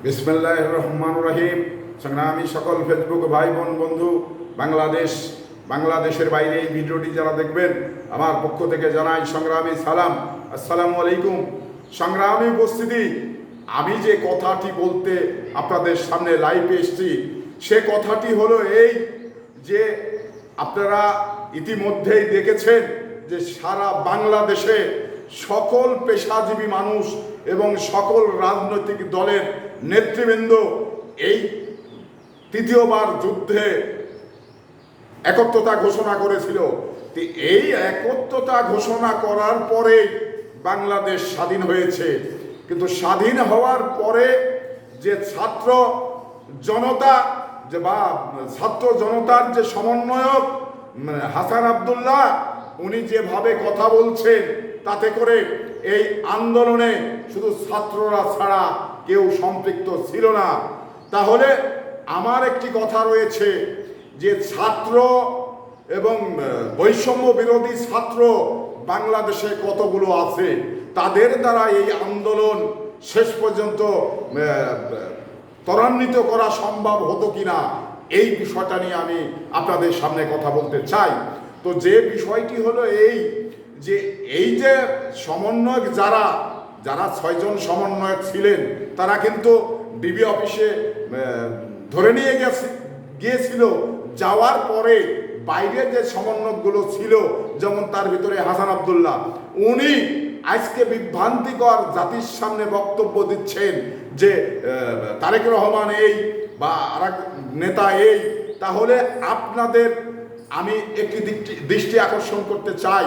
বিসমিল্লাহির রহমানির রহিম। সংগ্রামী সকল ফেসবুক ভাই বোন বন্ধু, বাংলাদেশের বাইরে এই ভিডিওটি যারা দেখবেন, আমার পক্ষ থেকে জানাই সংগ্রামী সালাম। আসসালামু আলাইকুম। সংগ্রামী উপস্থিতি, আমি যে কথাটি বলতে আপনাদের সামনে লাইভে এসেছি, সে কথাটি হলো এই যে আপনারা ইতিমধ্যেই দেখেছেন যে সারা বাংলাদেশে সকল পেশাজীবী মানুষ এবং সকল রাজনৈতিক দলের নেতৃবৃন্দ এই তৃতীয়বার যুদ্ধে একত্রতা ঘোষণা করেছিল। এই একত্রতা ঘোষণা করার পরে বাংলাদেশ স্বাধীন হয়েছে। কিন্তু স্বাধীন হওয়ার পরে যে ছাত্র জনতার যে সমন্বয়ক হাসান আব্দুল্লাহ, উনি যেভাবে কথা বলছেন, তাতে করে এই আন্দোলনে শুধু ছাত্ররা ছাড়া কেউ সম্পৃক্ত ছিল না। তাহলে আমার একটি কথা রয়েছে যে ছাত্র এবং বৈষম্য বিরোধী ছাত্র বাংলাদেশে কতগুলো আছে, তাদের দ্বারা এই আন্দোলন শেষ পর্যন্ত ত্বরান্বিত করা সম্ভব হতো কিনা, এই বিষয়টা নিয়ে আমি আপনাদের সামনে কথা বলতে চাই। তো যে বিষয়টি হলো এই যে সমন্বয়ক যারা 6জন সমন্বয়ক ছিলেন, তারা কিন্তু ডিবি অফিসে ধরে নিয়ে গিয়েছিল। যাওয়ার পরে বাইরে যে সমন্বয়কগুলো ছিল, যেমন তার ভিতরে হাসান আব্দুল্লাহ, উনি আজকে বিভ্রান্তিকর জাতির সামনে বক্তব্য দিচ্ছেন যে তারেক রহমান এই বা আরেক নেতা এই। তাহলে আপনাদের আমি একটি দৃষ্টি আকর্ষণ করতে চাই,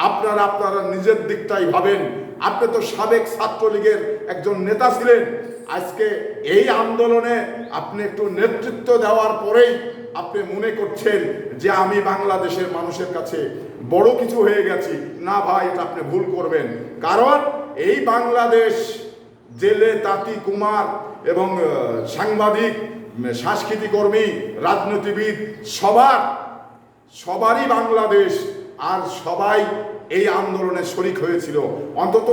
আপনারা নিজের দিকটাই ভাবেন। আপনি তো সাবেক ছাত্রলীগের একজন নেতা ছিলেন। আজকে এই আন্দোলনে আপনি একটু নেতৃত্ব দেওয়ার পরেই আপনি মনে করছেন যে আমি বাংলাদেশের মানুষের কাছে বড় কিছু হয়ে গেছি। না ভাই, এটা আপনি ভুল করবেন। কারণ এই বাংলাদেশ জেলে তাঁতি কুমার এবং সাংবাদিক, সাংস্কৃতিক কর্মী, রাজনীতিবিদ সবারই বাংলাদেশ, আর সবাই এই আন্দোলনে শরিক হয়েছিল। অন্তত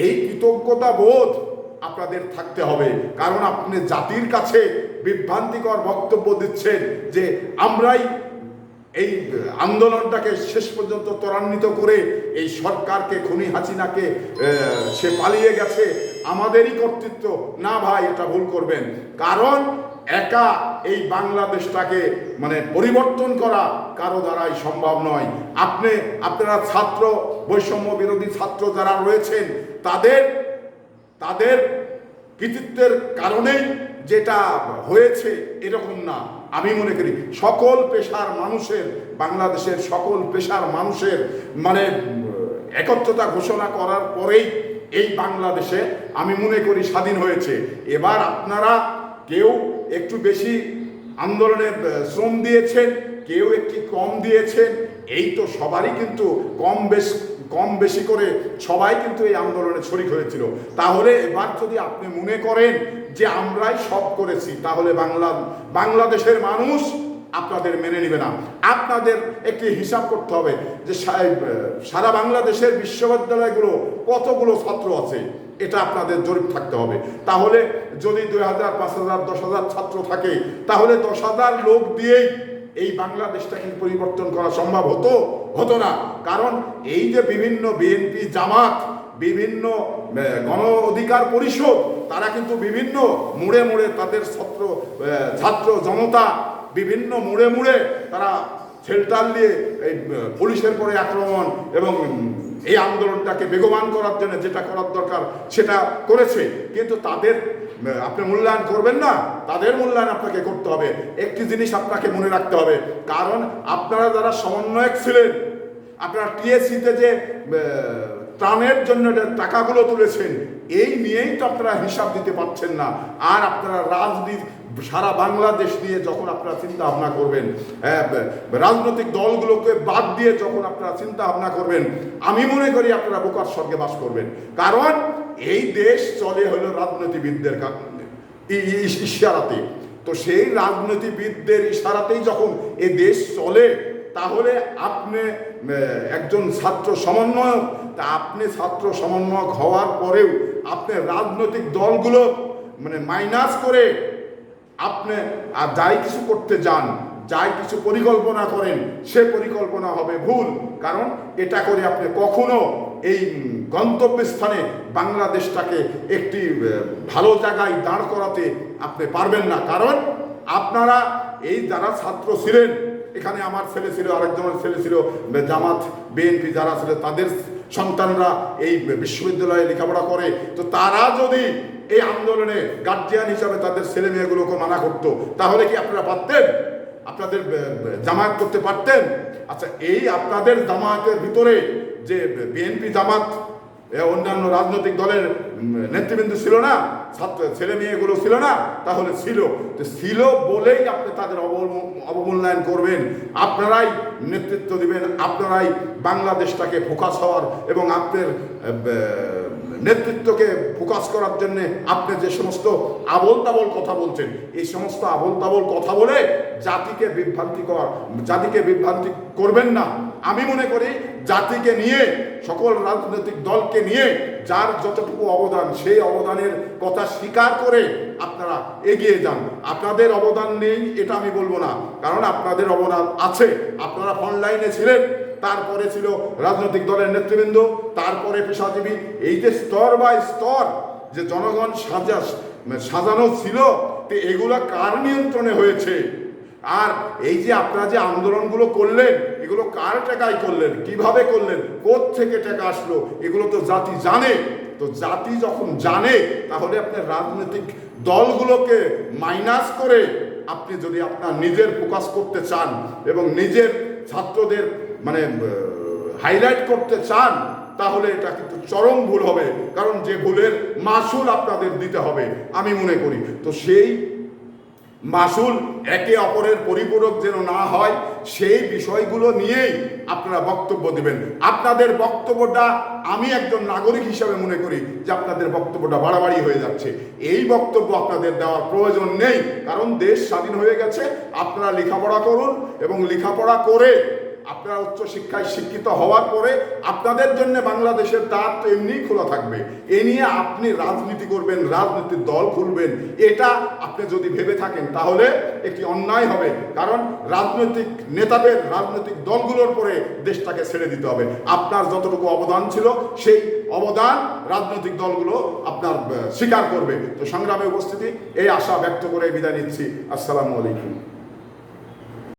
এই কৃতজ্ঞতা বোধ আপনাদের থাকতে হবে। কারণ আপনি জাতির কাছে বিভ্রান্তিকর বক্তব্য দিচ্ছেন যে আমরাই এই আন্দোলনটাকে শেষ পর্যন্ত ত্বরান্বিত করে এই সরকারকে, খুনি হাসিনাকে সে পালিয়ে গেছে, আমাদেরই কর্তৃত্ব। না ভাই, এটা ভুল করবেন। কারণ একা এই বাংলাদেশটাকে পরিবর্তন করা কারো দ্বারাই সম্ভব নয়। আপনারা ছাত্র, বৈষম্য বিরোধী ছাত্র যারা রয়েছেন, তাদের কৃতিত্বের কারণেই যেটা হয়েছে এরকম না। আমি মনে করি সকল পেশার মানুষের, বাংলাদেশের সকল পেশার মানুষের একত্রতা ঘোষণা করার পরেই এই বাংলাদেশে আমি মনে করি স্বাধীন হয়েছে। এবার আপনারা কেউ একটু বেশি আন্দোলনে শ্রম দিয়েছেন, কেউ একটু কম দিয়েছেন। এই তো সবারই কিন্তু কম বেশি করে সবাই কিন্তু এই আন্দোলনে শরিক হয়েছিল। তাহলে এবার যদি আপনি মনে করেন যে আমরাই সব করেছি, তাহলে বাংলাদেশের মানুষ আপনাদের মেনে নেবে না। আপনাদের একটি হিসাব করতে হবে যে সারা বাংলাদেশের বিশ্ববিদ্যালয়গুলো কতগুলো ছাত্র আছে, এটা আপনাদের জরিপ থাকতে হবে। তাহলে যদি 2000, 5000, 10,000 ছাত্র থাকে, তাহলে 10,000 লোক দিয়েই এই বাংলাদেশটাকে পরিবর্তন করা সম্ভব হতো না। কারণ এই যে বিভিন্ন বিএনপি, জামাত, বিভিন্ন গণ অধিকার পরিষদ, তারা কিন্তু বিভিন্ন মোড়ে তাদের ছাত্র জনতা বিভিন্ন মোড়ে তারা শেল্টার নিয়ে এই পুলিশের পরে আক্রমণ এবং এই আন্দোলনটাকে বেগবান করার জন্য যেটা করার দরকার সেটা করেছে। কিন্তু তাদের আপনি মূল্যায়ন করবেন না, তাদের মূল্যায়ন আপনাকে করতে হবে। একটি জিনিস আপনাকে মনে রাখতে হবে, কারণ আপনারা যারা সমন্বয়ক ছিলেন, আপনারা টিএসসিতে যে ত্রাণের জন্য টাকাগুলো তুলেছেন, এই নিয়েই তো আপনারা হিসাব দিতে পারছেন না। আর আপনারা সারা বাংলাদেশ নিয়ে যখন আপনারা চিন্তা ভাবনা করবেন, রাজনৈতিক দলগুলোকে বাদ দিয়ে যখন আপনারা চিন্তা ভাবনা করবেন, আমি মনে করি আপনারা বোকার স্বর্গে বাস করবেন। কারণ এই দেশ চলে হলো রাজনীতিবিদদের ইশারাতে। তো সেই রাজনীতিবিদদের ইশারাতেই যখন এই দেশ চলে, তাহলে আপনি একজন ছাত্র সমন্বয়ক, তা আপনি ছাত্র সমন্বয়ক হওয়ার পরেও আপনি রাজনৈতিক দলগুলো মানে মাইনাস করে আপনি আর যাই কিছু করতে যান, যাই কিছু পরিকল্পনা করেন, সে পরিকল্পনা হবে ভুল। কারণ এটা করে আপনি কখনো এই গন্তব্যস্থানে বাংলাদেশটাকে একটি ভালো জায়গায় দাঁড় করাতে আপনি পারবেন না। কারণ আপনারা এই যারা ছাত্র ছিলেন, এখানে আমার ছেলে ছিল, আরেকজনের ছেলে ছিল, জামাত বিএনপি যারা ছিল তাদের সন্তানরা এই বিশ্ববিদ্যালয়ে লেখাপড়া করে, তো তারা যদি এই আন্দোলনে গার্জিয়ান হিসাবে তাদের ছেলে মেয়েগুলোকে মানা করতো, তাহলে কি আপনারা পারতেন? আপনাদের জামায়াত করতে পারতেন? আচ্ছা, এই আপনাদের জামায়াতের ভিতরে যে বিএনপি জামাত অন্যান্য রাজনৈতিক দলের নেতৃবৃন্দ ছিল না, ছাত্র ছেলে মেয়েগুলো ছিল না? তাহলে ছিল, তো ছিল বলেই আপনি তাদের অবমূল্যায়ন করবেন, আপনারাই নেতৃত্ব দিবেন, আপনারাই বাংলাদেশটাকে ফোকাস হওয়ার এবং আপনার নেতৃত্বকে ফোকাস করার জন্য আপনি যে সমস্ত আবোল তাবোল কথা বলছেন, এই সমস্ত আবোল তাবোল কথা বলে জাতিকে বিভ্রান্তি করবেন না। আমি মনে করি জাতিকে নিয়ে, সকল রাজনৈতিক দলকে নিয়ে যার যতটুকু অবদান, সেই অবদানের কথা স্বীকার করে আপনারা এগিয়ে যান। আপনাদের অবদান নেই এটা আমি বলবো না, কারণ আপনাদের অবদান আছে। আপনারা ফ্রন্টলাইনে ছিলেন, তারপরে ছিল রাজনৈতিক দলের নেতৃবৃন্দ, তারপরে পেশাজীবী, এই যে স্তর বাই স্তর যে জনগণ সাজানো ছিল, তো এগুলো কার নিয়ন্ত্রণে হয়েছে? আর এই যে আপনারা যে আন্দোলনগুলো করলেন, এগুলো কার টাকায় করলেন, কিভাবে করলেন, কোত্থেকে টাকা আসলো, এগুলো তো জাতি জানে। তো জাতি যখন জানে, তাহলে আপনার রাজনৈতিক দলগুলোকে মাইনাস করে আপনি যদি আপনার নিজের ফোকাস করতে চান এবং নিজের ছাত্রদের মানে হাইলাইট করতে চান, তাহলে এটা কিন্তু চরম ভুল হবে। কারণ যে ভুলের মাসুল আপনাদের দিতে হবে আমি মনে করি। তো সেই মাসুল একে অপরের পরিপূরক যেন না হয়, সেই বিষয়গুলো নিয়েই আপনারা বক্তব্য দেবেন। আপনাদের বক্তব্যটা, আমি একজন নাগরিক হিসাবে মনে করি যে আপনাদের বক্তব্যটা বাড়াবাড়ি হয়ে যাচ্ছে। এই বক্তব্য আপনাদের দেওয়ার প্রয়োজন নেই, কারণ দেশ স্বাধীন হয়ে গেছে। আপনারা লেখাপড়া করুন এবং লেখাপড়া করে আপনারা উচ্চশিক্ষায় শিক্ষিত হওয়ার পরে আপনাদের জন্য বাংলাদেশের দ্বার তো এমনিই খোলা থাকবে। এ নিয়ে আপনি রাজনীতি করবেন, রাজনীতির দল খুলবেন, এটা আপনি যদি ভেবে থাকেন তাহলে একটি অন্যায় হবে। কারণ রাজনৈতিক নেতাদের, রাজনৈতিক দলগুলোর পরে দেশটাকে ছেড়ে দিতে হবে। আপনার যতটুকু অবদান ছিল, সেই অবদান রাজনৈতিক দলগুলো আপনার স্বীকার করবে। তো সংগ্রামে উপস্থিতি, এই আশা ব্যক্ত করে বিদায় নিচ্ছি। আসসালামু আলাইকুম।